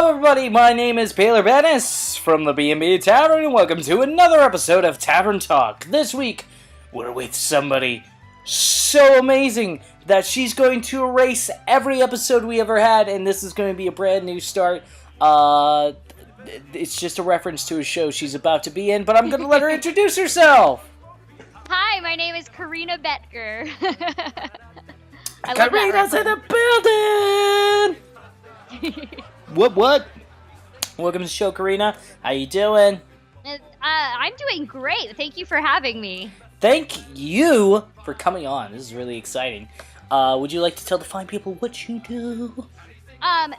Hello everybody, my name is Baylor from the B&B Tavern, and welcome to another episode of Tavern Talk. This week, we're with somebody so amazing that she's going to erase every episode we ever had, and this is going to be a brand new start. It's just a reference to a show she's about to be in, but I'm going to let her introduce herself. Hi, my name is Corina Botteger. Corina's in the building! What? Welcome to the show, Corina. How you doing? I'm doing great. Thank you for having me. Thank you for coming on. This is really exciting. Would you like to tell the fine people what you do?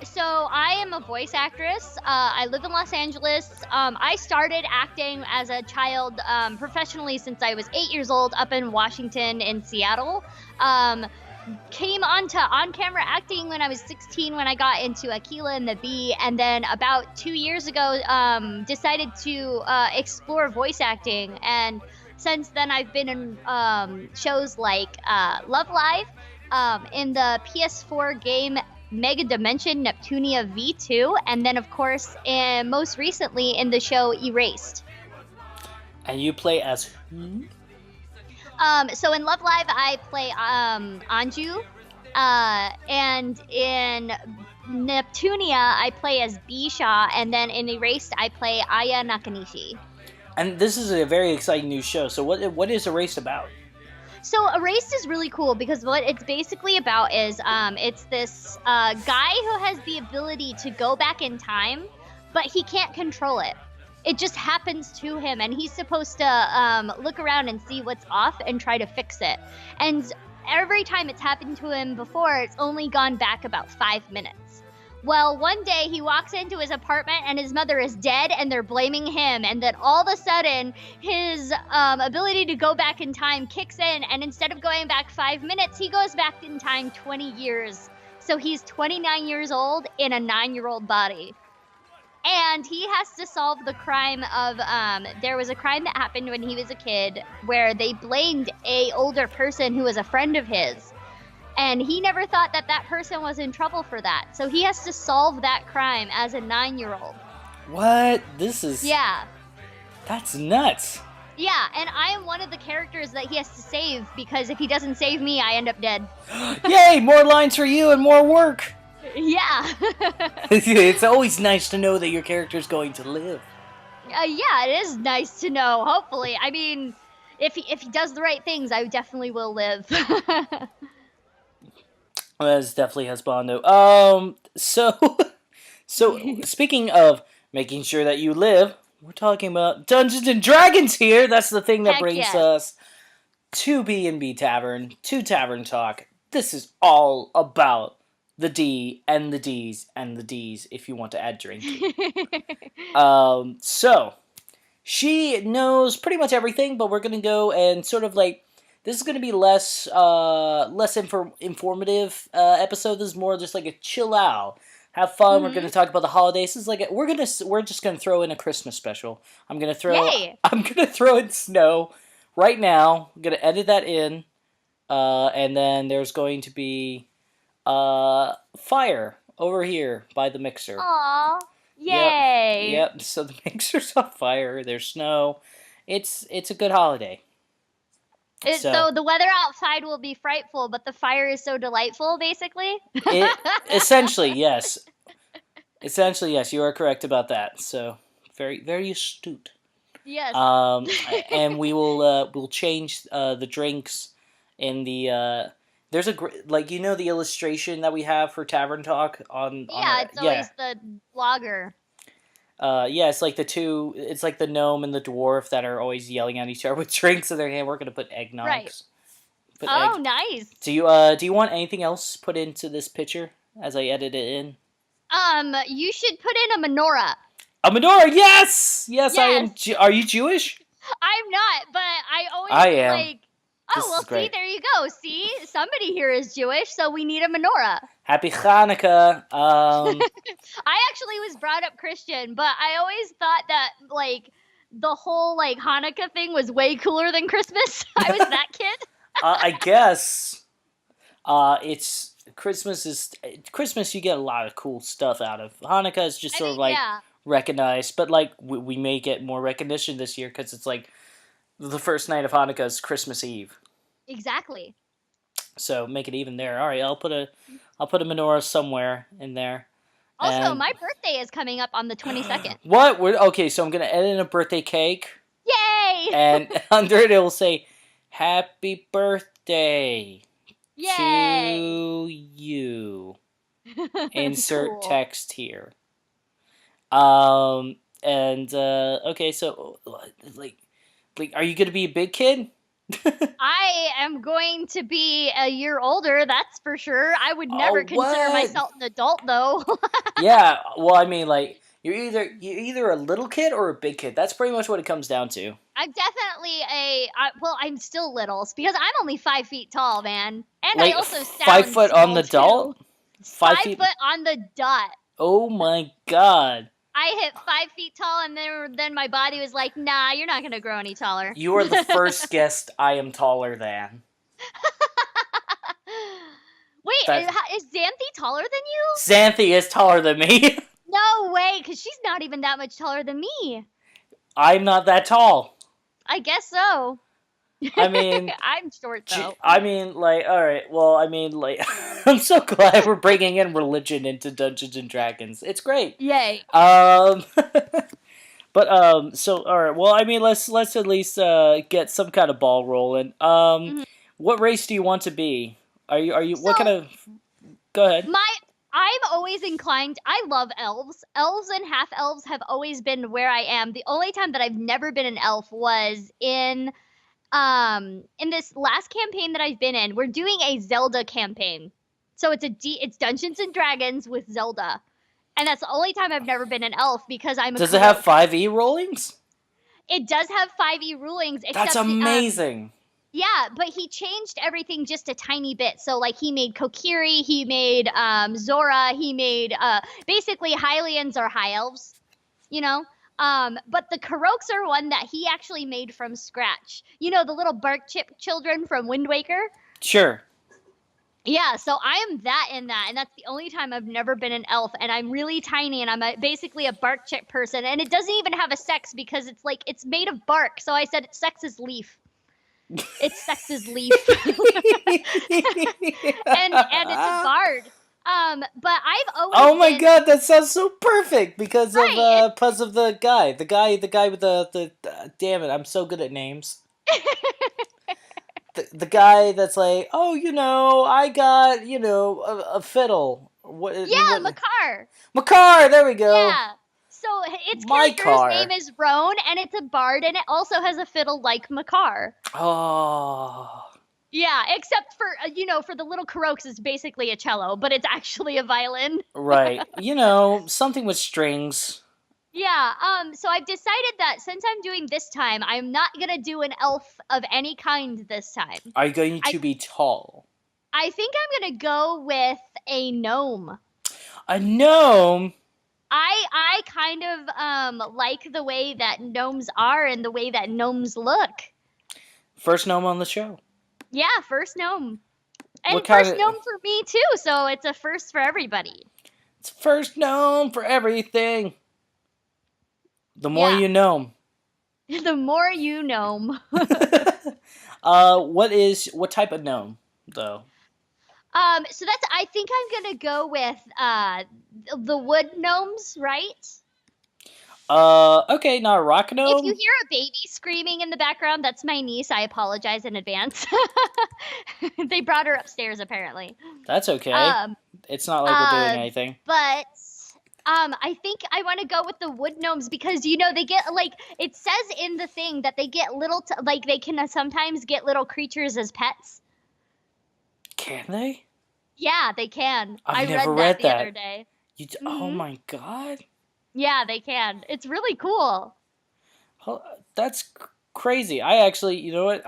So I am a voice actress. I live in Los Angeles. I started acting as a child professionally since I was 8 years old up in Washington and Seattle. Came onto on-camera acting when I was 16 when I got into Aquila and the Bee, and then about 2 years ago decided to explore voice acting, and since then I've been in shows like Love Live, in the PS4 game Mega Dimension Neptunia V2, and then of course most recently in the show Erased. And you play as who? So in Love Live, I play Anju, and in Neptunia, I play as Bisha, and then in Erased, I play Aya Nakanishi. And this is a very exciting new show. So what is Erased about? So Erased is really cool because what it's basically about is it's this guy who has the ability to go back in time, but he can't control it. It just happens to him, and he's supposed to look around and see what's off and try to fix it. And every time it's happened to him before, it's only gone back about 5 minutes. Well, one day he walks into his apartment and his mother is dead, and they're blaming him. And then all of a sudden, his ability to go back in time kicks in, and instead of going back 5 minutes, he goes back in time 20 years. So he's 29 years old in a 9-year-old body. And he has to solve the crime of, there was a crime that happened when he was a kid where they blamed a older person who was a friend of his. And he never thought that that person was in trouble for that. So he has to solve that crime as a 9-year-old. What? This is... Yeah. That's nuts. Yeah, and I am one of the characters that he has to save because if he doesn't save me, I end up dead. Yay, more lines for you and more work. Yeah. It's always nice to know that your character's going to live. Yeah, it is nice to know, hopefully. I mean, if he does the right things, I definitely will live. That's definitely husbando. So speaking of making sure that you live, we're talking about Dungeons and Dragons here. That's the thing that Heck brings yeah. us to B&B Tavern, to Tavern Talk. This is all about the D and the D's and the D's if you want to add drinking. So she knows pretty much everything, but we're gonna go and sort of like this is gonna be less informative episode. This is more just like a chill out, have fun. We're gonna talk about the holidays. This is like we're just gonna throw in a Christmas special. I'm gonna throw in snow right now. I'm gonna edit that in, and then there's going to be fire over here by the mixer. Aw, yay! Yep. So the mixer's on fire. There's snow. It's a good holiday. So the weather outside will be frightful, but the fire is so delightful, basically? Essentially, yes. Essentially, yes. You are correct about that. So very, very astute. Yes. And we'll change the drinks in the. There's the illustration that we have for Tavern Talk on. Yeah, it's always the blogger. It's like it's like the gnome and the dwarf that are always yelling at each other with drinks in their hand. We're gonna put eggnogs. Right. Nice. Do you want anything else put into this picture as I edit it in? You should put in a menorah. A menorah, yes! Yes, I am. Are you Jewish? I'm not, but I am. like. Oh, well, see, there you go. See, somebody here is Jewish, so we need a menorah. Happy Hanukkah. I actually was brought up Christian, but I always thought that, like, the whole, like, Hanukkah thing was way cooler than Christmas. I was that kid. I guess. It's Christmas. You get a lot of cool stuff out of. Hanukkah is just sort of like yeah, recognized, but like we may get more recognition this year because it's like the first night of Hanukkah is Christmas Eve. exactly. So make it even there. All right, I'll put a menorah somewhere in there. Also, And my birthday is coming up on the 22nd. what? Okay, so I'm gonna edit in a birthday cake, Yay! and under it will say, "Happy birthday Yay! to you." Insert Cool. text here. And okay, so like, are you gonna be a big kid? I am going to be a year older, that's for sure. I would never consider myself an adult, though. Yeah, well, I mean, like you're either a little kid or a big kid. That's pretty much what it comes down to. I'm definitely I'm still little because I'm only 5 feet tall, man, and Like I also sound 5 foot on the small, dot. too. 5 5 feet. foot on the dot. Oh my god! I hit 5 feet tall, and then my body was like, "Nah, you're not gonna grow any taller." You are the first guest I am taller than. Wait, is Xanthi taller than you? Xanthi is taller than me. No way, because she's not even that much taller than me. I'm not that tall. I guess so. I mean, I'm short though. I mean, like, all right. Well, I mean, like, I'm so glad we're bringing in religion into Dungeons and Dragons. It's great. Yay. But so all right. Well, I mean, let's at least get some kind of ball rolling. What race do you want to be? Are you what kind of? Go ahead. I'm always inclined. I love elves. Elves and half elves have always been where I am. The only time that I've never been an elf was in this last campaign that I've been in. We're doing a Zelda campaign, so it's Dungeons and Dragons with Zelda, and that's the only time I've never been an elf because I'm. Does it have 5e rulings? It does have 5e rulings. That's amazing. Yeah, but he changed everything just a tiny bit. So, like, he made Kokiri, he made Zora, he made basically Hylians are high elves, you know. But the Karoks are one that he actually made from scratch. You know, the little bark chip children from Wind Waker? Sure. Yeah, so I am that in that, and that's the only time I've never been an elf, and I'm really tiny, and I'm basically a bark chip person, and it doesn't even have a sex because it's made of bark, so I said its sex is leaf. Its sex is leaf. and it's a bard. But I've always Oh my god, that sounds so perfect because of the guy with the damn it, I'm so good at names. the guy that's like, oh, I got, a fiddle. Yeah, Makar. Makar, there we go. Yeah. So its character's name is Roan, and it's a bard, and it also has a fiddle like Makar. Oh. Yeah, except for, for the little Karoks, it's basically a cello, but it's actually a violin. Right. Something with strings. Yeah, so I've decided that since I'm doing this time, I'm not gonna do an elf of any kind this time. Are you going to be tall? I think I'm gonna go with a gnome. A gnome? I kind of like the way that gnomes are and the way that gnomes look. First gnome on the show. Yeah, first gnome. And first gnome for me too, so it's a first for everybody. It's first gnome for everything. The more you gnome. The more you gnome. What type of gnome though? So I think I'm gonna go with the wood gnomes, right? Okay, not a rock gnome. If you hear a baby screaming in the background, that's my niece. I apologize in advance. They brought her upstairs, apparently. That's okay. It's not like we're doing anything. But I think I want to go with the wood gnomes because they get it says in the thing that they get little they can sometimes get little creatures as pets. Can they? Yeah, they can. I never read that the other day. Oh my god. Yeah, they can. It's really cool. Oh, that's crazy. I actually, you know what?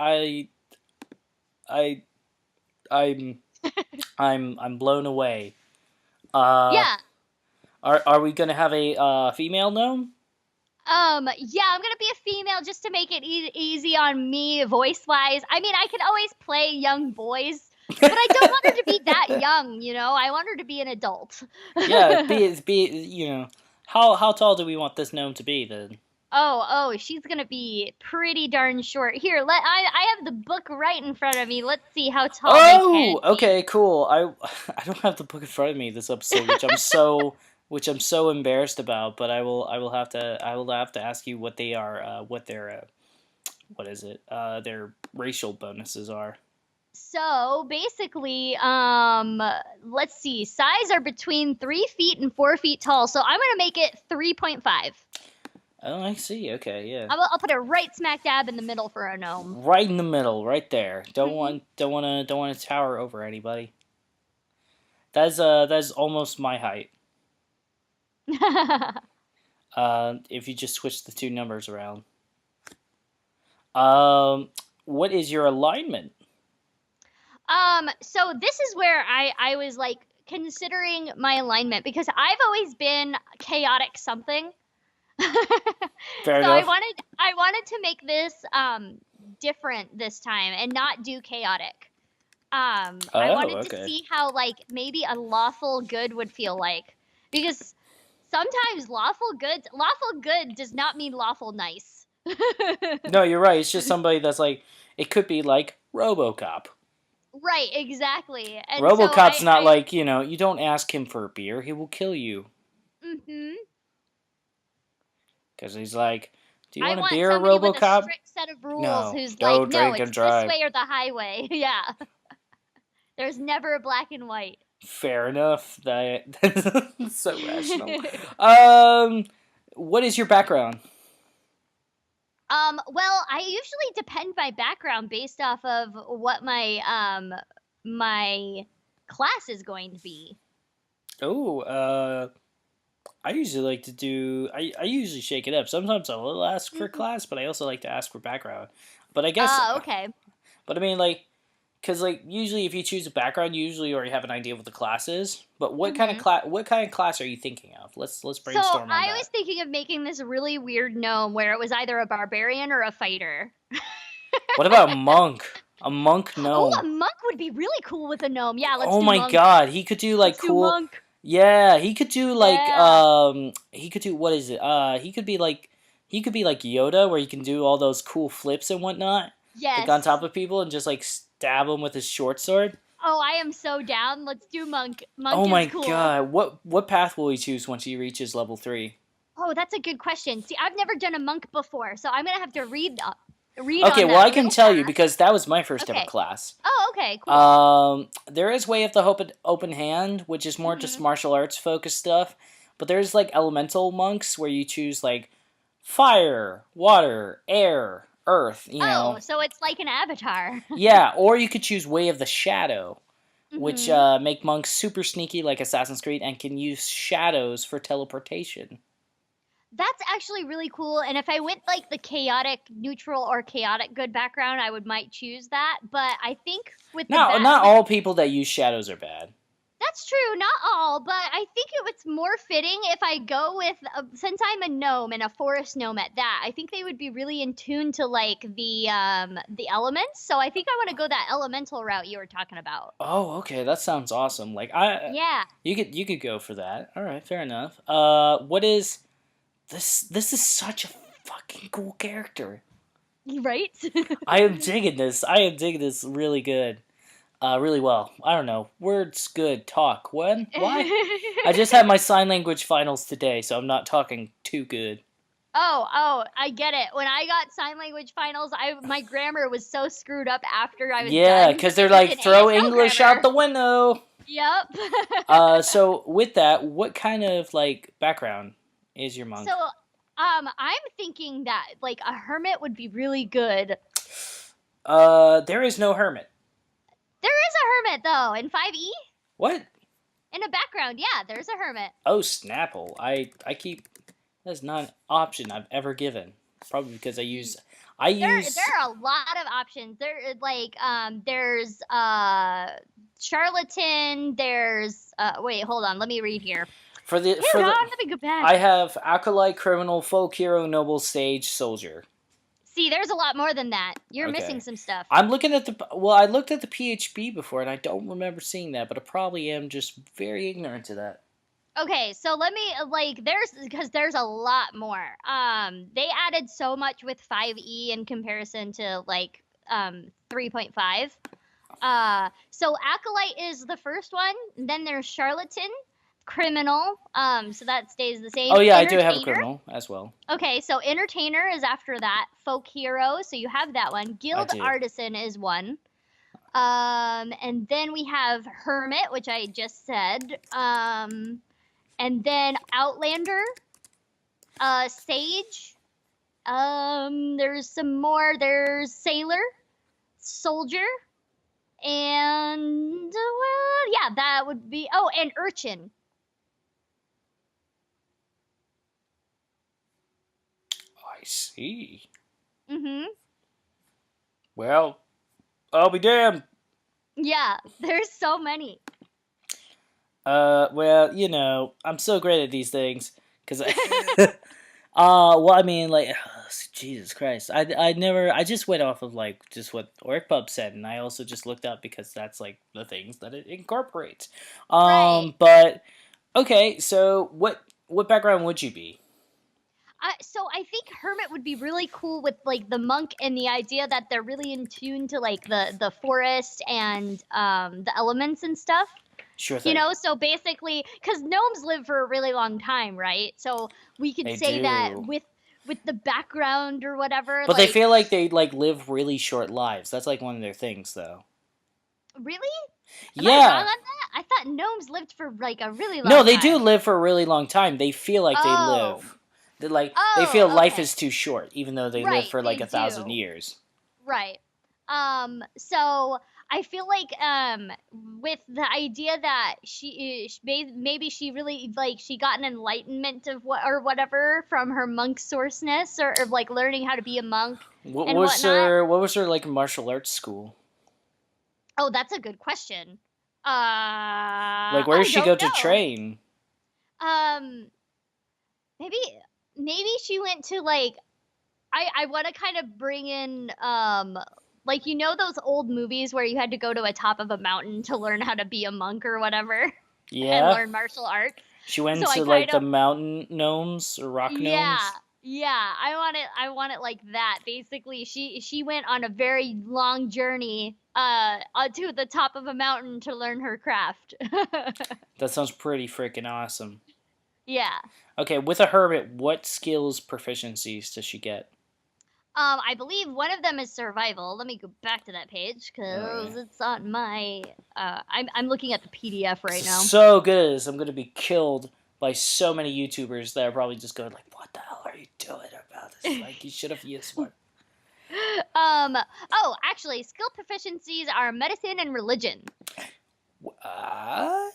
I'm blown away. Yeah. Are we gonna have a female gnome? Yeah, I'm gonna be a female just to make it easy on me voice wise. I mean, I can always play young boys. But I don't want her to be that young, you know? I want her to be an adult. Yeah, you know, how tall do we want this gnome to be then? Oh, she's gonna be pretty darn short. Here, I have the book right in front of me. Let's see how tall they can be. Okay, cool. I don't have the book in front of me this episode, which I'm so embarrassed about. But I will have to ask you what they are, what their what is it? Their racial bonuses are. So basically, let's see. Size are between 3 feet and 4 feet tall. So I'm gonna make it 3.5. Oh, I see. Okay, yeah. I'll put it right smack dab in the middle for a gnome. Right in the middle, right there. Don't want to tower over anybody. That's almost my height. If you just switch the two numbers around. What is your alignment? So this is where I was like considering my alignment because I've always been chaotic something. Fair enough. I wanted to make this different this time and not do chaotic. I wanted to see how like maybe a lawful good would feel like because sometimes lawful good does not mean lawful nice. No, you're right. It's just somebody that's like it could be like RoboCop. Right, exactly. And RoboCop's so not like, you know, you don't ask him for a beer, he will kill you. Mm-hmm. Because he's like, do you want a beer, RoboCop? With a strict set of rules no, who's don't like, drink no, and it's drive. this way or the highway. Yeah. There's never a black and white. Fair enough. That's so rational. What is your background? Well, I usually depend my background based off of what my class is going to be. Oh, I usually like to do. I usually shake it up. Sometimes I will ask for class, but I also like to ask for background. But I guess. Okay. But I mean, like, because like usually if you choose a background, you usually already have an idea of what the class is. But what kind of class? What kind of class are you thinking of? Let's brainstorm on that. I was thinking of making this really weird gnome where it was either a barbarian or a fighter. What about a monk? A monk gnome. Oh, a monk would be really cool with a gnome. Yeah, let's do monk. Oh my god, he could do like cool. Do monk. Yeah, he could do like he could do what is it? He could be like Yoda, where he can do all those cool flips and whatnot. Yes. Like on top of people and just like stab them with his short sword. Oh, I am so down. Let's do monk. Monk oh my is cool. god, what path will he choose once he reaches level 3? Oh, that's a good question. See, I've never done a monk before, so I'm gonna have to read. Okay, well I can tell you because that was my first ever class. Oh, okay, cool. There is Way of the Open Hand, which is more just martial arts focused stuff, but there's like elemental monks where you choose like fire, water, air, earth. You know. Oh, so it's like an avatar. Yeah, or you could choose Way of the Shadow, which make monks super sneaky like Assassin's Creed and can use shadows for teleportation. That's actually really cool, and if I went like the chaotic neutral or chaotic good background, I might choose that. But I think with not all people that use shadows are bad. That's true, not all, but I think it's more fitting if I go with since I'm a gnome and a forest gnome at that. I think they would be really in tune to like the elements. So I think I want to go that elemental route you were talking about. Oh, okay, that sounds awesome. Like you could go for that. All right, fair enough. What is This is such a fucking cool character. Right? I am digging this. I am digging this really good. Really well. I don't know. Words good. Talk. When? Why? I just had my sign language finals today, so I'm not talking too good. Oh, I get it. When I got sign language finals, my grammar was so screwed up after I was done. Yeah, because they're like, throw English out the window. Yep. So with that, what kind of like background is your monk? So, I'm thinking that like a hermit would be really good. There is no hermit. There is a hermit though in 5e. What? In a background, yeah, there's a hermit. Oh, Snapple! I keep that's not an option I've ever given. Probably because I use. There are a lot of options. There's charlatan. There's wait, hold on, let me read here. Let me go back. I have acolyte, criminal, folk hero, noble, sage, soldier. See, there's a lot more than that. You're Okay. missing some stuff. I'm looking at I looked at the PHB before, and I don't remember seeing that, but I probably am just very ignorant to that. Okay, so let me because there's a lot more. They added so much with 5e in comparison to 3.5. So Acolyte is the first one. Then there's Charlatan, Criminal. So that stays the same. Oh yeah, I do have a Criminal as well. Okay, so Entertainer is after that. Folk Hero, so you have that one. Guild Artisan is one. And then we have Hermit, which I just said. And then Outlander, Sage. There's some more. There's Sailor, Soldier, and yeah, that would be. Oh, and Urchin. I see. Mhm. Well, I'll be damned. Yeah, there's so many. Well, you know, I'm so great at these things because well, I mean, Jesus Christ, I just went off of just what OrcPub said, and I also just looked up because that's the things that it incorporates. Right. But okay, so what background would you be? So I think Hermit would be really cool with the monk and the idea that they're really in tune to the forest and the elements and stuff. Sure thing. You know, so basically, because gnomes live for a really long time, right? So we could say that with the background or whatever. But they feel like they live really short lives. That's one of their things, though. Really? Am yeah. I wrong on that? I thought gnomes lived for a really long time. No, they do live for a really long time. They feel like they live. They feel life is too short, even though they live for 1,000 years. Right. So I feel with the idea that maybe she really she got an enlightenment of whatever from her monk sourceness or learning how to be a monk. What was her martial arts school? Oh, that's a good question. Where does she go to train? Maybe she went to I want to kind of bring in those old movies where you had to go to a top of a mountain to learn how to be a monk or whatever. Yeah. And learn martial arts. She went to the mountain gnomes or rock gnomes. Yeah. I want it like that. Basically, she went on a very long journey to the top of a mountain to learn her craft. That sounds pretty freaking awesome. Yeah. Okay, with a hermit, what skills proficiencies does she get? I believe one of them is survival. Let me go back to that page because it's on my. I'm looking at the PDF right now. So good, I'm gonna be killed by so many YouTubers that are probably just going "What the hell are you doing about this? You should have used one." Oh, actually, skill proficiencies are medicine and religion. What?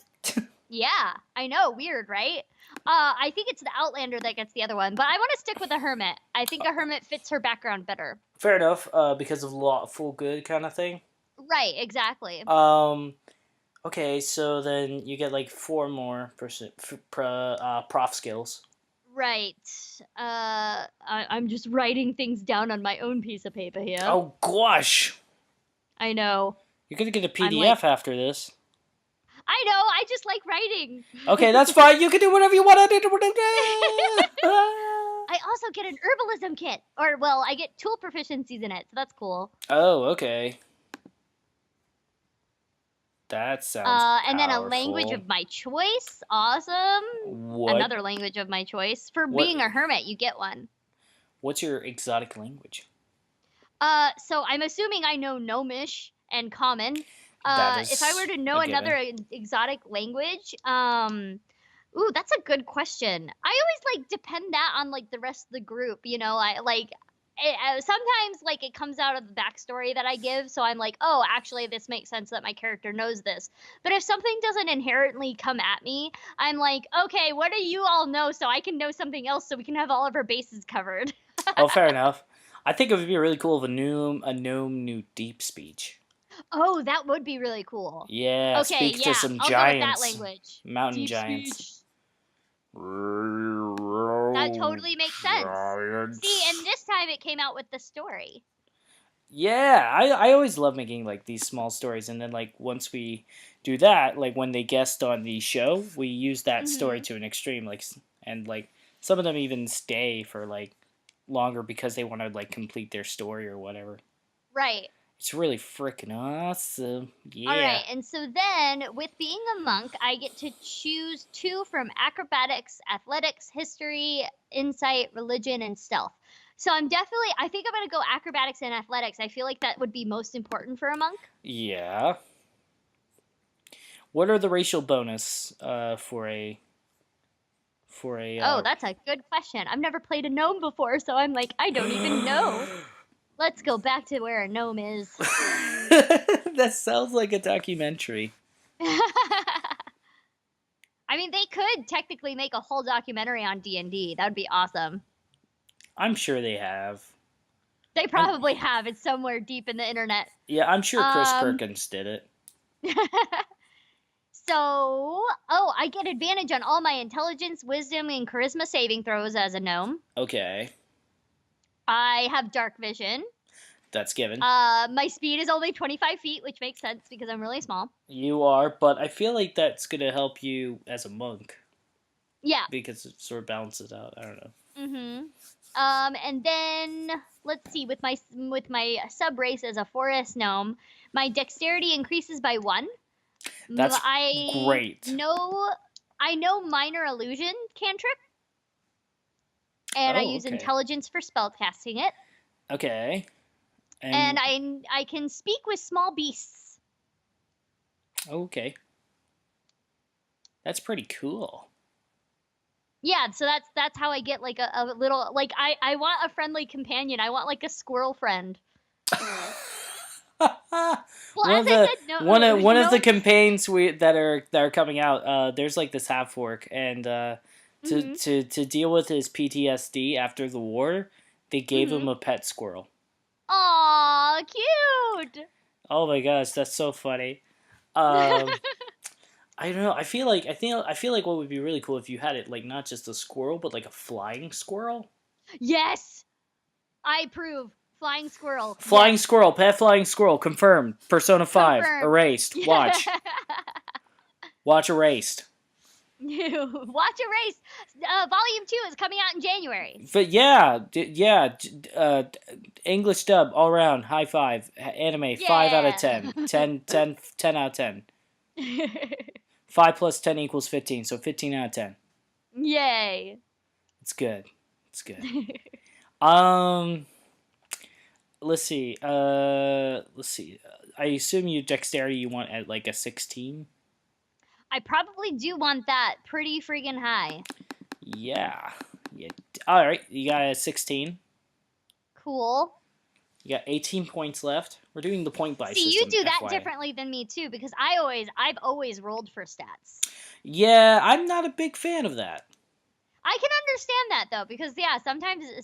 Yeah, I know. Weird, right? I think it's the Outlander that gets the other one, but I want to stick with the Hermit. I think a Hermit fits her background better. Fair enough, because of full good kind of thing. Right, exactly. Okay, so then you get 4 more prof skills. Right. I'm just writing things down on my own piece of paper here. Oh gosh. I know. You're gonna get a PDF after this. I know, I just like writing. Okay, that's fine. You can do whatever you want to do. I also get an herbalism kit. I get tool proficiencies in it, so that's cool. Oh, okay. That sounds and then a language of my choice. Awesome. What? Another language of my choice. For being a hermit, you get one. What's your exotic language? So I'm assuming I know Gnomish and Common. If I were to know another exotic language, ooh, that's a good question. I always depend that on the rest of the group. You know, sometimes it comes out of the backstory that I give, so I'm oh, actually this makes sense that my character knows this. But if something doesn't inherently come at me, I'm okay, what do you all know so I can know something else so we can have all of our bases covered. Oh, fair enough. I think it would be really cool if a gnome knew deep speech. Oh, that would be really cool. Yeah, okay, speak to some I'll giants. go with that language. Mountain deep giants. Speech. That totally makes sense. Giants. See, and this time it came out with the story. Yeah, I always love making like these small stories, and then like once we do that, like when they guest on the show, we use that story to an extreme, like, and like some of them even stay for like longer because they want to like complete their story or whatever. Right. It's really freaking awesome. Yeah. All right, and so then with being a monk, I get to choose 2 from acrobatics, athletics, history, insight, religion, and stealth. So I think I'm going to go acrobatics and athletics. I feel like that would be most important for a monk. Yeah. What are the racial bonus for a Oh, that's a good question. I've never played a gnome before, so I'm like, I don't even know. Let's go back to where a gnome is. That sounds like a documentary. I mean, they could technically make a whole documentary on D&D. That would be awesome. I'm sure they have. They probably have. It's somewhere deep in the internet. Yeah, I'm sure Chris Perkins did it. So, I get advantage on all my intelligence, wisdom, and charisma saving throws as a gnome. Okay. I have dark vision. That's given. My speed is only 25 feet, which makes sense because I'm really small. You are, but I feel like that's going to help you as a monk. Yeah. Because it sort of balances out. I don't know. Mm-hmm. And then let's see, with my sub race as a forest gnome, my dexterity increases by 1. That's great. I know minor illusion cantrip, and I use intelligence for spell casting it. Okay. And I can speak with small beasts. Okay. That's pretty cool. Yeah, so that's how I get like a little, like I want a friendly companion. I want like a squirrel friend. One of the campaigns that are coming out, there's like this half orc, and to deal with his PTSD after the war, they gave him a pet squirrel. Aw, cute! Oh my gosh, that's so funny. I don't know. I feel like what would be really cool if you had it like not just a squirrel, but like a flying squirrel. Yes, I approve. Flying squirrel. Flying squirrel. Pet flying squirrel. Confirmed. Persona 5. Erased. Watch. Watch Erased. Watch Erased. Volume 2 is coming out in January. But English dub all around. High 5. Anime 5 out of 10. 10 out of 10. 5 plus 10 equals 15, so 15 out of 10. Yay. It's good. Let's see. I assume your dexterity you want at like a 16? I probably do want that pretty friggin' high. Yeah. Alright, you got a 16. Cool. You got 18 points left. We're doing the point buy system. See, you do that FYI. differently than me too, because I've always rolled for stats. Yeah, I'm not a big fan of that. I can understand that though, because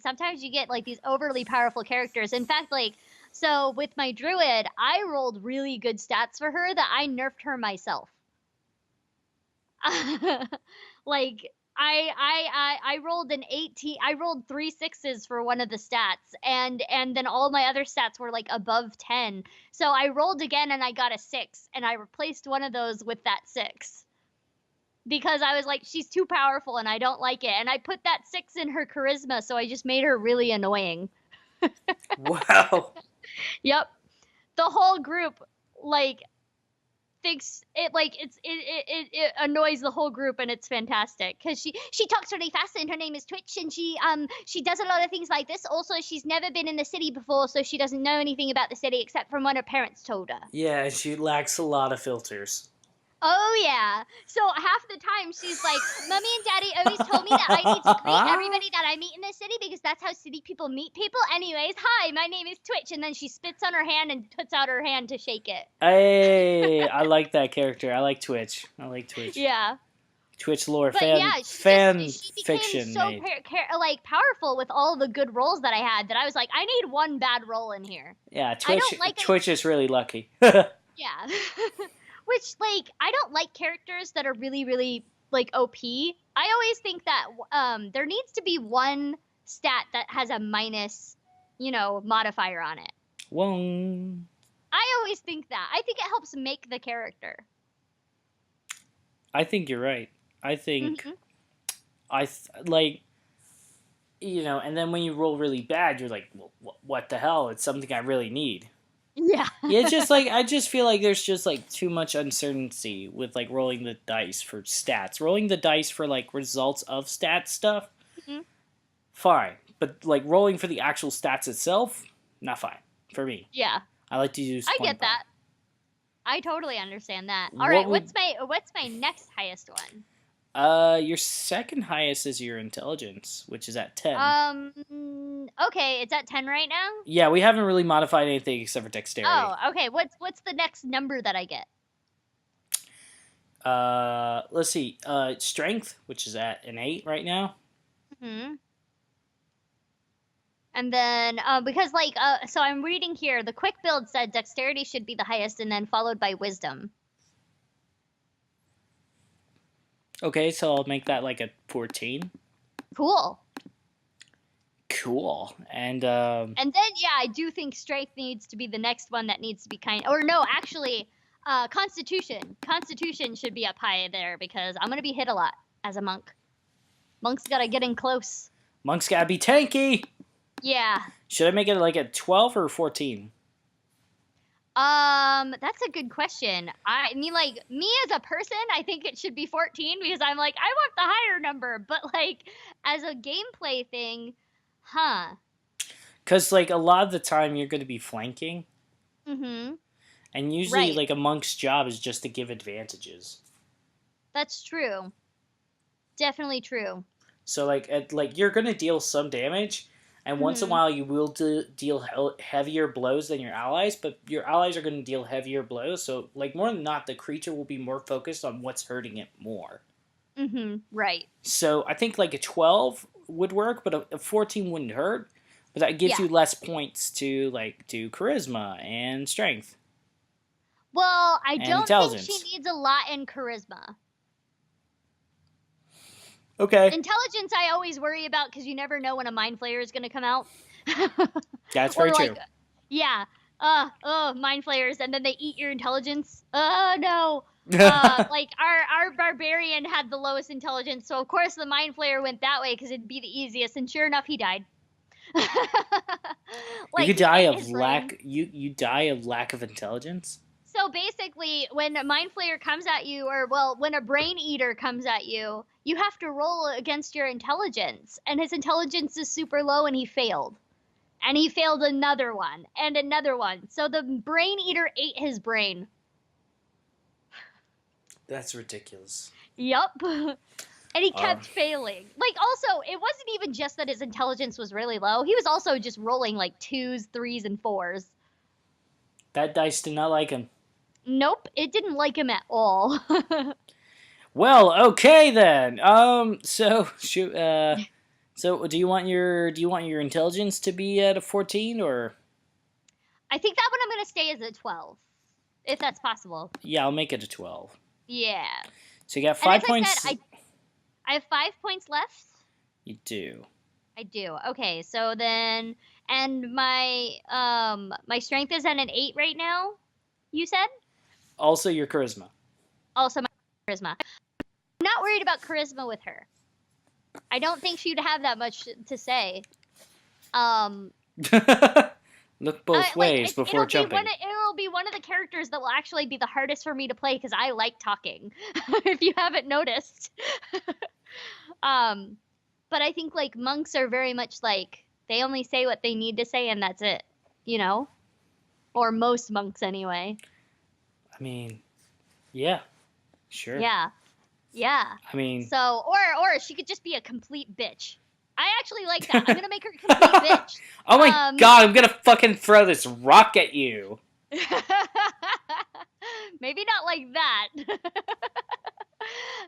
sometimes you get like these overly powerful characters. In fact, like, so with my druid, I rolled really good stats for her that I nerfed her myself. Like, I rolled an 18. I rolled 3 6s for one of the stats, and then all my other stats were like above 10. So I rolled again and I got a 6, and I replaced one of those with that 6 because I was like, she's too powerful and I don't like it. And I put that 6 in her charisma, so I just made her really annoying. Wow. Yep. The whole group like thinks it like it annoys the whole group, and it's fantastic because she talks really fast and her name is Twitch, and she does a lot of things like this. Also, she's never been in the city before, so she doesn't know anything about the city except from what her parents told her. Yeah, she lacks a lot of filters. Oh yeah. So half the time she's like, Mommy and Daddy always told me that I need to greet everybody that I meet in the city because that's how city people meet people. Anyways, hi, my name is Twitch, and then she spits on her hand and puts out her hand to shake it. Hey, I like that character. I like Twitch. Yeah. Twitch lore, but fan she fiction. So powerful with all the good rolls that I had that I was like, I need one bad roll in here. Yeah, Twitch is really lucky. Yeah. Which, like, I don't like characters that are really, really, like, OP. I always think that there needs to be one stat that has a minus, modifier on it. One. I always think that. I think it helps make the character. I think you're right. I think and then when you roll really bad, you're like, well, what the hell? It's something I really need. Yeah. It's just like, I just feel like there's just like too much uncertainty with like rolling the dice for stats. Rolling the dice for like results of stat stuff, fine. But like rolling for the actual stats itself, not fine for me. Yeah. I like to use. I get that. I totally understand that. All right, what's my next highest one? Your second highest is your intelligence, which is at 10. Okay, it's at 10 right now? Yeah, we haven't really modified anything except for dexterity. Oh, okay. What's the next number that I get? Let's see. Strength, which is at an 8 right now. And then, because so I'm reading here, the quick build said dexterity should be the highest and then followed by wisdom. Okay, so I'll make that like a 14. Cool. And then, yeah, I do think strength needs to be the next one that needs to be constitution. Constitution should be up high there because I'm going to be hit a lot as a monk. Monk's got to get in close. Monk's got to be tanky. Yeah. Should I make it like a 12 or 14? That's a good question. I mean, like, me as a person, I think it should be 14 because I'm like, I want the higher number. But, like, as a gameplay thing, Because, like, a lot of the time you're going to be flanking. Mm-hmm. And usually, like, a monk's job is just to give advantages. That's true. Definitely true. So, like you're going to deal some damage. And once in a while, you will deal heavier blows than your allies, but your allies are going to deal heavier blows. So, like, more than not, the creature will be more focused on what's hurting it more. Right. So, I think, like, a 12 would work, but a 14 wouldn't hurt. But that gives you less points to, like, do charisma and strength. Well, I don't think she needs a lot in charisma. Okay. Intelligence I always worry about because you never know when a mind flayer is going to come out. That's very true. Yeah. Mind flayers, and then they eat your intelligence. Oh, no. Like, our barbarian had the lowest intelligence, so of course the mind flayer went that way because it'd be the easiest, and sure enough, he died. Like, you could die of lack. You die of lack of intelligence. So basically, when a mind flayer comes at you, when a brain eater comes at you, you have to roll against your intelligence. And his intelligence is super low, and he failed. And he failed another one, and another one. So the brain eater ate his brain. That's ridiculous. Yup. And he kept failing. Like, also, it wasn't even just that his intelligence was really low. He was also just rolling, like, 2s, 3s, and 4s. That dice did not like him. Nope, it didn't like him at all. Well, okay then. So do you want your intelligence to be at a 14 or? I think that one I'm gonna stay as a 12, if that's possible. Yeah, I'll make it a 12. Yeah. So you got 5 points. I have 5 points left. You do. I do. Okay, so then, and my strength is at an 8 right now. You said. Also, your charisma. Also, my charisma. I'm not worried about charisma with her. I don't think she'd have that much to say. Look both ways before jumping. It'll be one of the characters that will actually be the hardest for me to play because I like talking. If you haven't noticed. But I think like monks are very much like they only say what they need to say and that's it. You know, or most monks anyway. I mean, yeah, sure. Yeah. I mean, so or she could just be a complete bitch. I actually like that. I'm gonna make her a complete bitch. Oh my god! I'm gonna fucking throw this rock at you. Maybe not like that.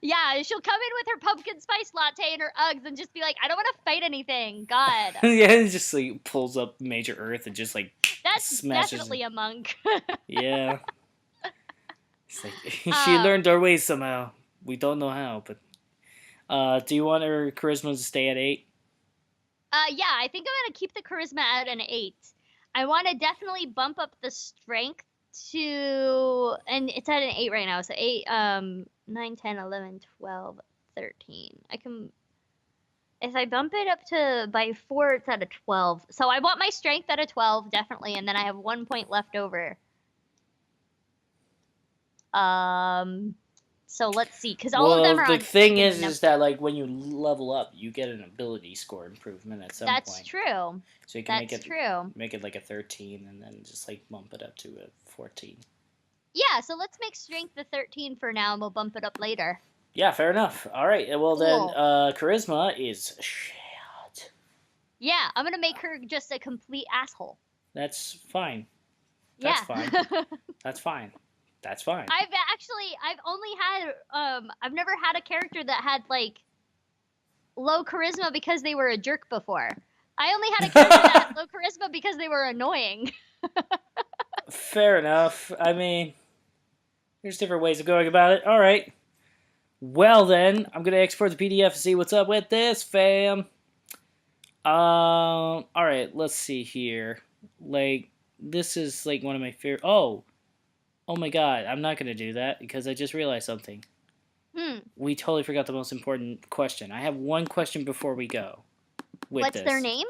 Yeah, she'll come in with her pumpkin spice latte and her Uggs and just be like, I don't want to fight anything. God. Yeah, it just like pulls up Major Earth and just like that's smashes definitely a monk. Yeah. It's like she learned our ways somehow. We don't know how, but Do you want her charisma to stay at 8? Yeah, I think I'm gonna keep the charisma at an 8. I want to definitely bump up the strength to, and it's at an 8 right now. So 8, 9, 10, 11, 12, 13. I can, if I bump it up to by 4, it's at a 12. So I want my strength at a 12, definitely, and then I have 1 point left over. So let's see, because all of them are on. The thing is that like when you level up, you get an ability score improvement at some point. That's true. So you can make it like a 13, and then just like bump it up to a 14. Yeah, so let's make strength the 13 for now, and we'll bump it up later. Yeah, fair enough. All right, well then, charisma is shit. Yeah, I'm gonna make her just a complete asshole. That's fine. That's fine. That's fine. That's fine. I've only had, I've never had a character that had, like, low charisma because they were a jerk before. I only had a character that had low charisma because they were annoying. Fair enough. I mean, there's different ways of going about it. All right. Well, then, I'm going to export the PDF and see what's up with this, fam. All right, let's see here. Like, this is, like, one of my favorite... Oh my god, I'm not going to do that because I just realized something. We totally forgot the most important question. I have one question before we go. What's their name?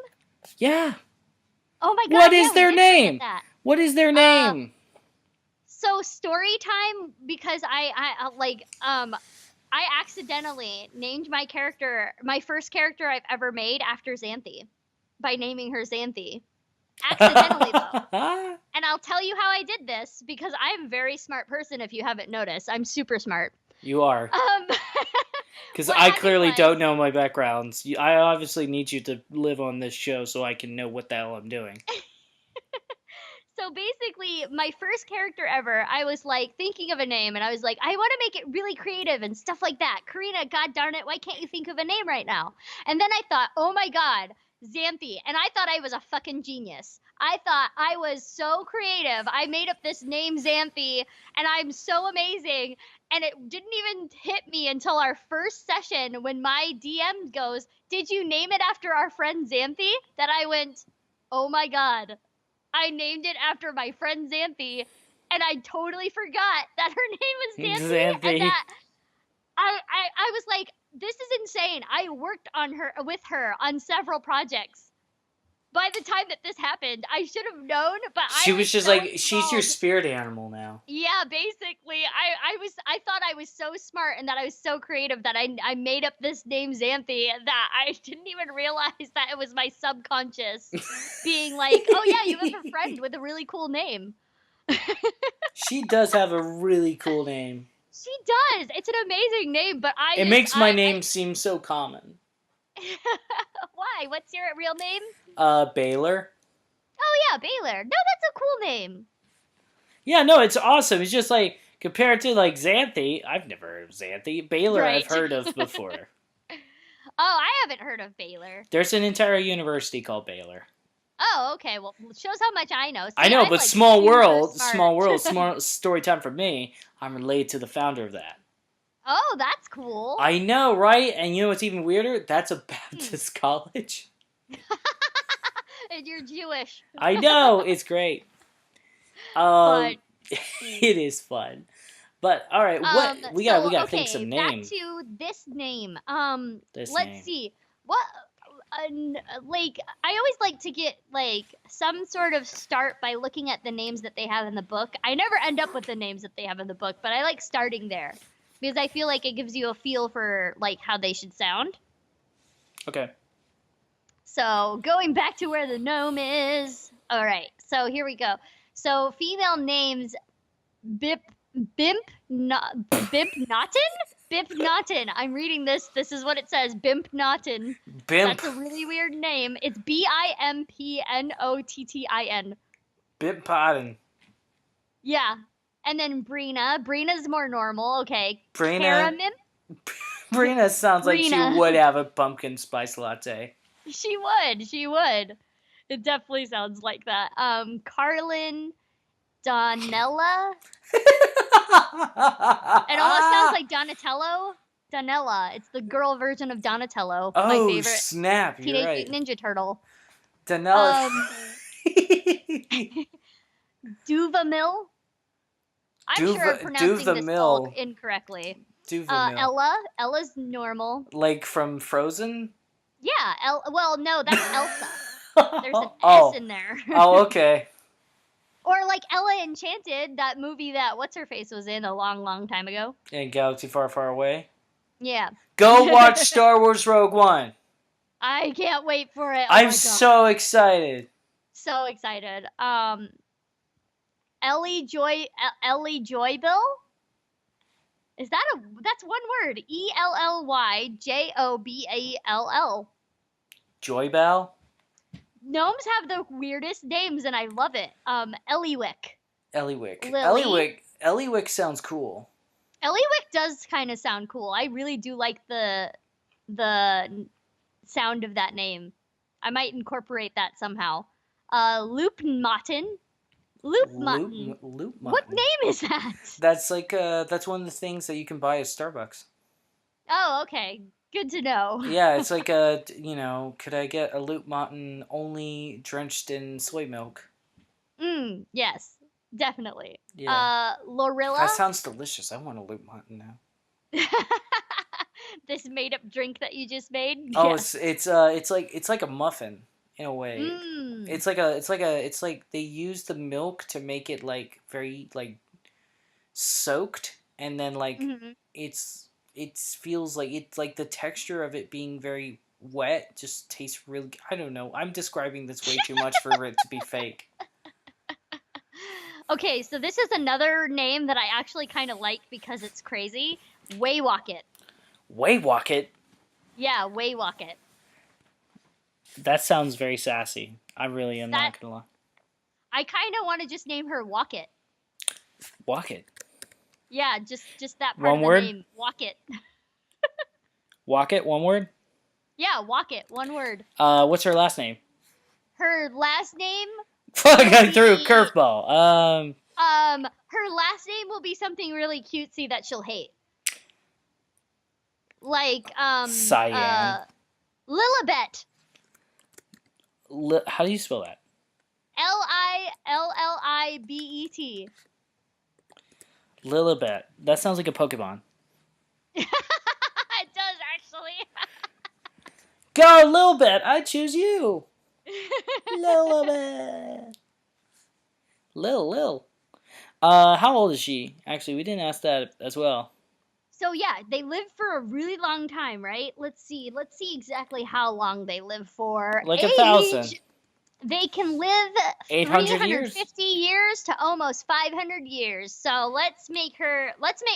Yeah. Oh my god. What is their name? What is their name? So story time, because I accidentally named my character, my first character I've ever made, after Xanthi by naming her Xanthi. Accidentally, though. And I'll tell you how I did this, because I'm a very smart person, if you haven't noticed. I'm super smart. You are. Because I clearly don't know my backgrounds. I obviously need you to live on this show so I can know what the hell I'm doing. So basically, my first character ever, I was like thinking of a name, and I was like, I want to make it really creative and stuff like that. Corina, god darn it, why can't you think of a name right now? And then I thought, oh my god, Xanthi. And I thought I was a fucking genius. I thought I was so creative. I made up this name Xanthi, and I'm so amazing. And it didn't even hit me until our first session when my DM goes, did you name it after our friend Xanthi? That I went, oh my god. I named it after my friend Xanthi, and I totally forgot that her name was Xanthi. And that I was like, this is insane. I worked with her on several projects. By the time that this happened, I should have known, but she was just so like, she's your spirit animal now. Yeah, basically. I thought I was so smart and that I was so creative that I made up this name Xanthi that I didn't even realize that it was my subconscious being like, oh yeah, you have a friend with a really cool name. She does have a really cool name. She does. It's an amazing name, but it makes my name seem so common. Why? What's your real name? Baylor. Oh yeah, Baylor. No, that's a cool name. Yeah, no, it's awesome. It's just like, compared to like Xanthi, I've never heard of Xanthi. Baylor right. I've heard of before. Oh, I haven't heard of Baylor. There's an entire university called Baylor. Oh, okay. Well, it shows how much I know. See, I know, but like small world, small story time for me. I'm related to the founder of that. Oh, that's cool. I know, right? And you know what's even weirder? That's a Baptist college. And you're Jewish. I know, it's great. It is fun. But all right, what we gotta think some names. Back to this name. Let's see. What like I always like to get like some sort of start by looking at the names that they have in the book. I never end up with the names that they have in the book, but I like starting there because I feel like it gives you a feel for like how they should sound. Okay. So going back to where the gnome is. All right. So here we go. So female names Bimp Naughton. I'm reading this. This is what it says. Bimp Naughton. Bimp. That's a really weird name. It's Bimpnottin. Bimp Pottin. Yeah. And then Brina. Brina's more normal. Okay. Brina sounds like she would have a pumpkin spice latte. She would. It definitely sounds like that. Carlin Donella. It almost sounds like Donatello. Donella. It's the girl version of Donatello. Oh, my favorite snap! You're Teenage right. Mutant Ninja Turtle. Donella. Duvamil. I'm sure I'm pronouncing this all incorrectly. Duvamil. Ella's normal. Like from Frozen? Yeah. Well, no, that's Elsa. There's an S in there. Oh, okay. Or like Ella Enchanted, that movie that What's-Her-Face was in a long, long time ago. In Galaxy Far, Far Away? Yeah. Go watch Star Wars Rogue One. I can't wait for it. I'm so excited. So excited. Ellie Joybill? That's one word. ELLYJOBALL. Joybell? Gnomes have the weirdest names and I love it. Eliwick. Eliwick sounds cool. Eliwick does kind of sound cool. I really do like the sound of that name. I might incorporate that somehow. Loopmutton. Loopmutton. What name is that? That's that's one of the things that you can buy at Starbucks. Oh, okay. Good to know. Yeah, it's like could I get a Loopmutton only drenched in soy milk? Yes, definitely. Yeah. Lorilla. That sounds delicious. I want a Loopmutton now. This made up drink that you just made? Oh, yeah. It's like a muffin in a way. It's like they use the milk to make it like very like soaked, and then like it feels like it's like the texture of it being very wet just tastes really. I don't know. I'm describing this way too much for it to be fake. Okay, so this is another name that I actually kind of like because it's crazy. Waywocket. Waywocket? Yeah, Waywocket. That sounds very sassy. I really am not gonna lie. I kind of want to just name her Wocket. Wocket? Yeah, just that part one of the word? name. Wocket. Wocket, one word? Yeah, Wocket, one word. What's her last name? Her last name... I threw a curveball. Her last name will be something really cutesy that she'll hate. Like, Cyan. Lilibet. How do you spell that? Lillibet. Lilibet. That sounds like a Pokemon. It does, actually. Go, Lilibet! I choose you! Lilibet! Lil. How old is she? Actually, we didn't ask that as well. So yeah, they live for a really long time, right? Let's see exactly how long they live for. Like 1,000. They can live 350 years to almost 500 years. So let's make,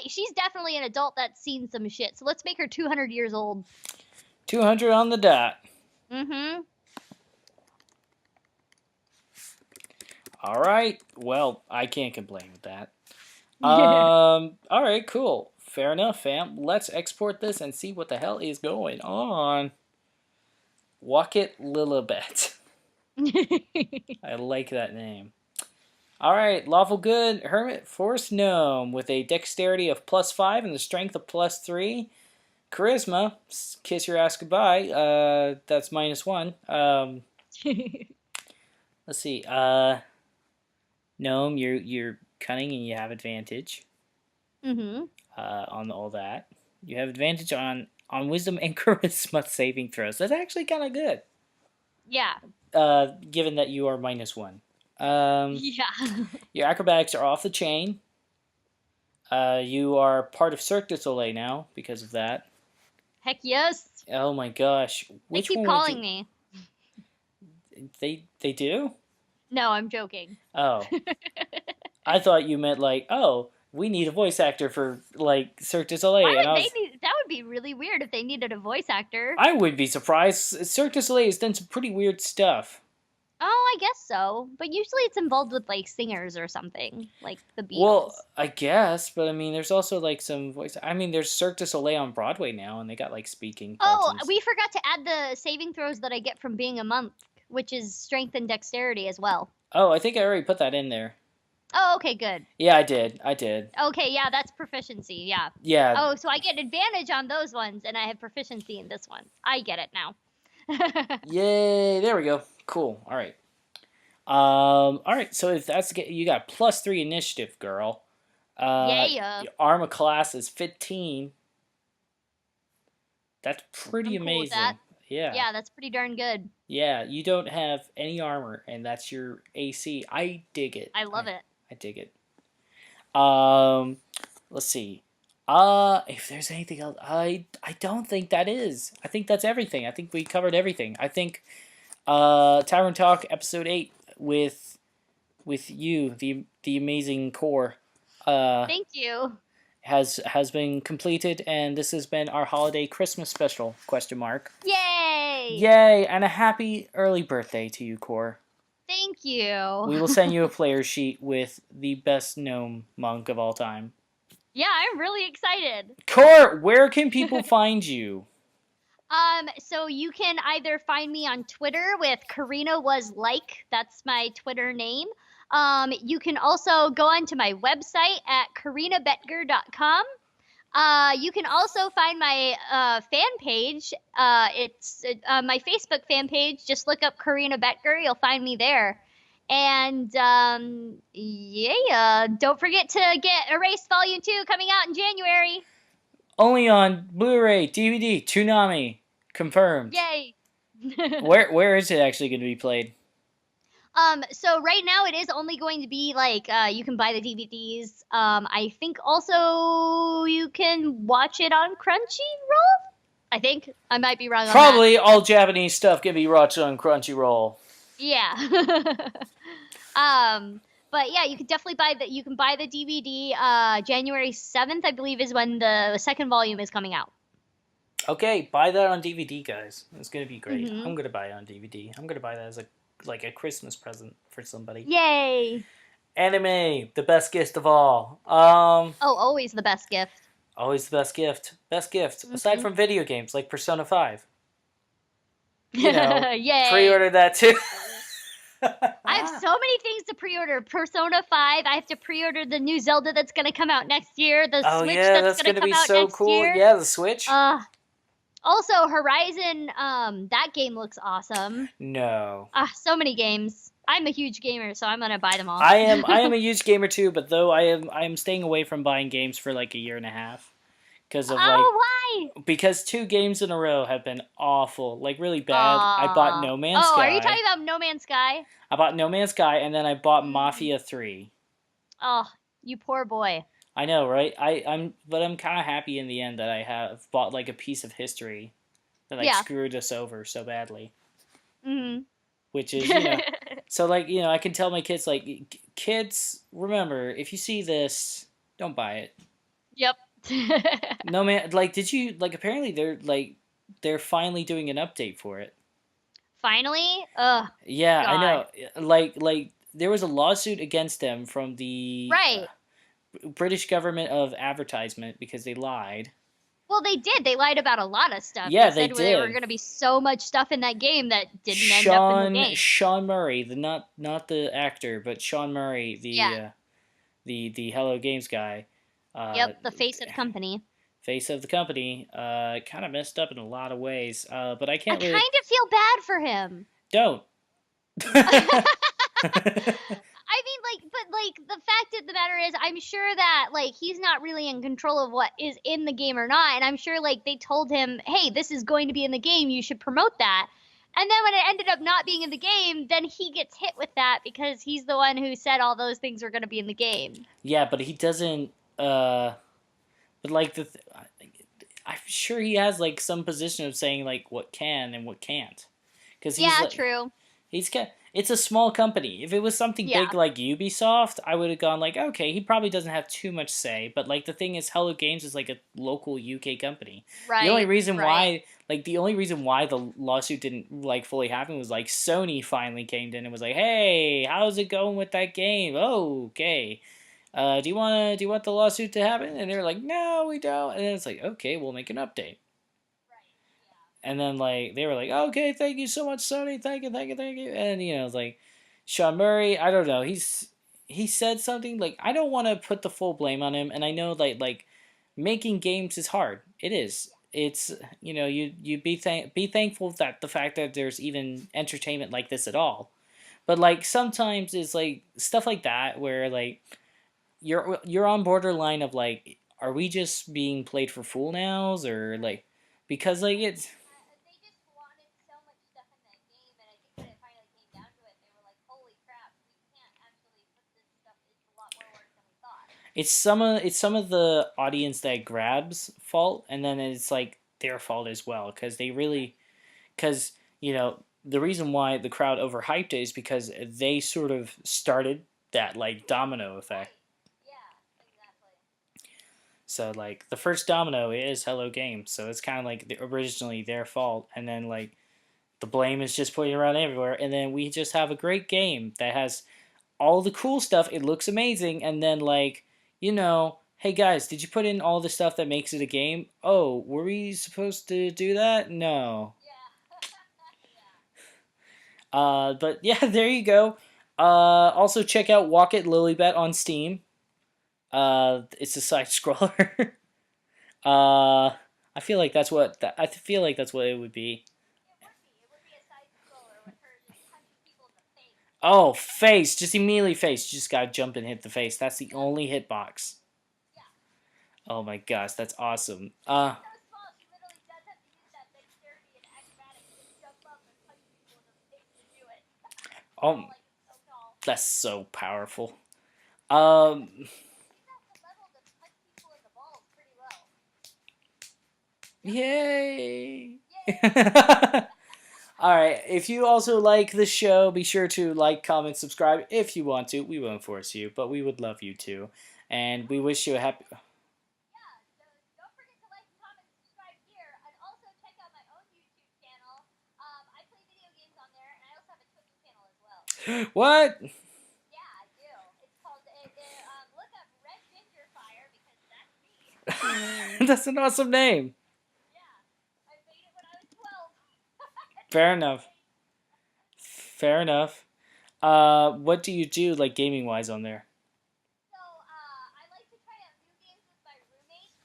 she's definitely an adult that's seen some shit. So let's make her 200 years old. 200 on the dot. Mm-hmm. All right. Well, I can't complain with that. All right, cool. Fair enough, fam. Let's export this and see what the hell is going on. Wocket Lilibet. I like that name. All right, lawful good hermit forest gnome with a dexterity of +5 and the strength of +3. Charisma, kiss your ass goodbye. That's -1. Let's see. Gnome, you're cunning and you have advantage. On all that, you have advantage on wisdom and charisma saving throws. That's actually kind of good. Yeah. Given that you are -1. Yeah. Your acrobatics are off the chain. You are part of Cirque du Soleil now because of that. Heck yes. Oh my gosh. They keep calling me. They do? No, I'm joking. Oh. I thought you meant like, oh, we need a voice actor for like Cirque du Soleil. Why would that would be really weird if they needed a voice actor. I would be surprised. Cirque du Soleil has done some pretty weird stuff. Oh, I guess so. But usually it's involved with like singers or something, like the Beatles. Well, I guess, but I mean, there's also like some voice. I mean, there's Cirque du Soleil on Broadway now, and they got like speaking parts. Oh, we forgot to add the saving throws that I get from being a monk, which is strength and dexterity as well. Oh, I think I already put that in there. Oh, okay, good. Yeah, I did. I did. Okay, yeah, that's proficiency. Yeah. Yeah. Oh, so I get advantage on those ones, and I have proficiency in this one. I get it now. Yay! There we go. Cool. All right. All right. So if that's you got +3 initiative, girl. Yeah. Your armor class is 15. That's pretty I'm cool with that. amazing. Yeah. Yeah, that's pretty darn good. Yeah. You don't have any armor, and that's your AC. I dig it. I love it. I dig it. Let's see. If there's anything else, I don't think that is. I think that's everything. I think we covered everything. I think Tavern Talk episode 8 with you, the amazing core. Thank you. Has been completed, and this has been our holiday Christmas special, question mark. Yay! Yay, and a happy early birthday to you, Core. Thank you. We will send you a player sheet with the best gnome monk of all time. Yeah, I'm really excited. Core, where can people find you? So you can either find me on Twitter with Corina was like, that's my Twitter name. You can also go onto my website at corinabetger.com. You can also find my fan page. It's my Facebook fan page. Just look up Corina Betger. You'll find me there. And yeah, don't forget to get Erased Volume 2 coming out in January. Only on Blu-ray, DVD, Toonami. Confirmed. Yay! Where is it actually going to be played? So right now it is only going to be like you can buy the DVDs. I think also you can watch it on Crunchyroll. I think I might be wrong on that. Probably all Japanese stuff can be watched on Crunchyroll. Yeah. But yeah, you could definitely buy the DVD. January 7th, I believe, is when the second volume is coming out. Okay, buy that on DVD, guys. It's gonna be great. Mm-hmm. I'm gonna buy it on DVD. I'm gonna buy that as a Christmas present for somebody. Yay! Anime, the best gift of all. Oh, always the best gift. Always the best gift. Best gift. Mm-hmm. Aside from video games like Persona 5. You know, Yay! pre-order that too. I have so many things to pre-order. Persona 5. I have to pre-order the new Zelda that's going to come out next year. The Switch that's going to come be out so next cool. year. Yeah, the Switch. Also, Horizon. That game looks awesome. No. So many games. I'm a huge gamer, so I'm gonna buy them all. I am a huge gamer too, but though I am staying away from buying games for like a year and a half. Because of why? Because 2 games in a row have been awful, like really bad. I bought No Man's Sky. Oh, are you talking about No Man's Sky? I bought No Man's Sky, and then I bought Mafia 3. Oh, you poor boy. I know, right? I'm kind of happy in the end that I have bought like a piece of history that screwed us over so badly. Mm-hmm. Which is, so like, I can tell my kids, like, kids, remember, if you see this, don't buy it. Yep. No man, like, did you, like, apparently they're finally doing an update for it. Finally? Ugh. Yeah, God. I know. Like there was a lawsuit against them from the British government of advertisement because they lied. Well, they did. They lied about a lot of stuff. Yeah, they did. There were going to be so much stuff in that game that didn't end up in the game. Sean Murray, not the actor, but Sean Murray, the Hello Games guy. Yep, the face of the company. Face of the company, kind of messed up in a lot of ways, but I can't. I kind of feel bad for him. Don't. I mean, but the fact of the matter is, I'm sure that, he's not really in control of what is in the game or not, and I'm sure, they told him, hey, this is going to be in the game, you should promote that. And then when it ended up not being in the game, then he gets hit with that because he's the one who said all those things were going to be in the game. Yeah, but he doesn't, but, I'm sure he has, some position of saying, what can and what can't. Cause he's, true. It's a small company. If it was something big like Ubisoft, I would have gone okay, he probably doesn't have too much say. But the thing is, Hello Games is a local UK company. Right. The only reason why the lawsuit didn't fully happen was Sony finally came in and was hey, how's it going with that game? Oh, okay. Do you want the lawsuit to happen? And they were no, we don't. And then it's okay, we'll make an update. And then, they were okay, thank you so much, Sony, thank you. And, it's Sean Murray, I don't know, he's he said something like, I don't want to put the full blame on him, and I know like making games is hard. It is. It's you be thankful that the fact that there's even entertainment like this at all. But like sometimes it's like stuff like that where like you're on borderline of like, are we just being played for fool nows, or like because like it's They just wanted so much stuff in that game, and I think when it finally came down to it, they were like, "Holy crap, we can't actually put this stuff. It's a lot more work than we thought." it's some of the audience that grabs fault, and then it's like their fault as well because they really because the reason why the crowd overhyped it is because they sort of started that like domino effect. Yeah, exactly. So like the first domino is Hello Games, so it's kind of like originally their fault, and then like the blame is just pointing around everywhere, and then we just have a great game that has all the cool stuff. It looks amazing, and then like hey guys, did you put in all the stuff that makes it a game? Oh, were we supposed to do that? No. But yeah, there you go. Also check out Walk It Lilybet on Steam. It's a side scroller. I feel like that's what I feel like that's what it would be. It would be a side scroller with her just punching people in the face. Oh, face! Just immediately face. You just gotta jump and hit the face. That's the only hitbox. Yeah. Oh my gosh, that's awesome. So small, she literally does have to use that dexterity and acrobatics to jump up and punch people in the face to do it. Oh, Like, so tall. that's so powerful. Yay! Alright, if you also like the show, be sure to like, comment, subscribe if you want to. We won't force you, but we would love you to. And we wish you a happy... Yeah, so don't forget to like, comment, subscribe here, and also check out my own YouTube channel. I play video games on there, and I also have a Twitch channel as well. What? Yeah, I do. It's called, look up Red Ginger Fire, because that's me. That's an awesome name. Fair enough. Fair enough. What do you do, like, gaming-wise on there? So, I like to try out new games with my roommates.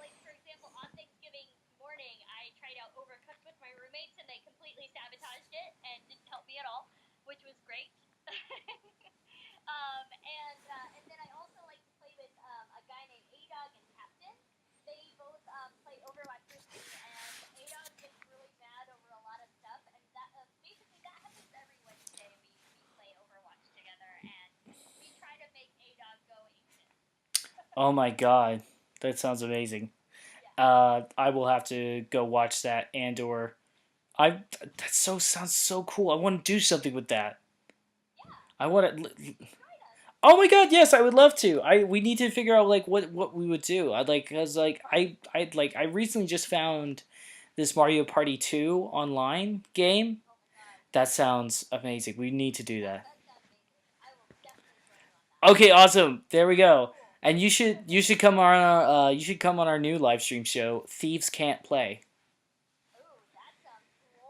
Like, for example, on Thanksgiving morning, I tried out Overcooked with my roommates, and they completely sabotaged it and didn't help me at all, which was great. And then I also like to play with a guy named A-Dog and Captain. They both play Overwatch with me, and A-Dog gets really mad over a lot of stuff, and that basically that happens every Wednesday. We play Overwatch together, and we try to make A-Dog go extinct. Oh my god, that sounds amazing. I will have to go watch that, and/or sounds so cool. I want to do something with that. Yeah. I want to. Oh my god, yes, I would love to. We need to figure out like what we would do. I'd like cuz like I recently just found this Mario Party 2 online game. That sounds amazing. We need to do that. Okay, awesome. There we go. And you should come on our new live stream show, Thieves Can't Play.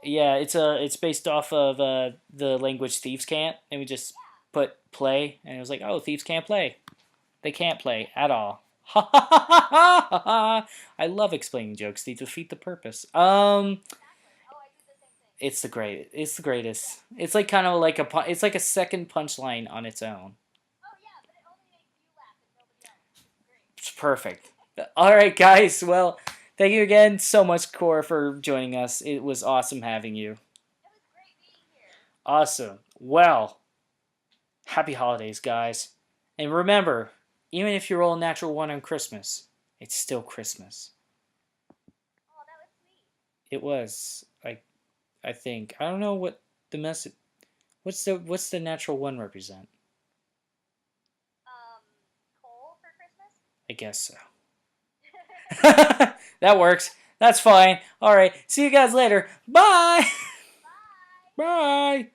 Yeah, it's based off of the language Thieves Can't, and we just put play, and it was like, oh, thieves can't play. They can't play at all. Ha ha ha ha ha ha! I love explaining jokes. They defeat the purpose. It's the great. It's the greatest. It's like kind of like it's like a second punchline on its own. Oh yeah, but it only makes you laugh and nobody else. It's great. It's perfect. All right, guys. Well, thank you again so much, Cora, for joining us. It was awesome having you. It was great being here. Awesome. Well, happy holidays, guys. And remember, even if you roll a natural one on Christmas, it's still Christmas. Oh, that was sweet. It was. I think. I don't know what the message. What's the natural one represent? Coal for Christmas? I guess so. That works. That's fine. All right. See you guys later. Bye. Bye. Bye.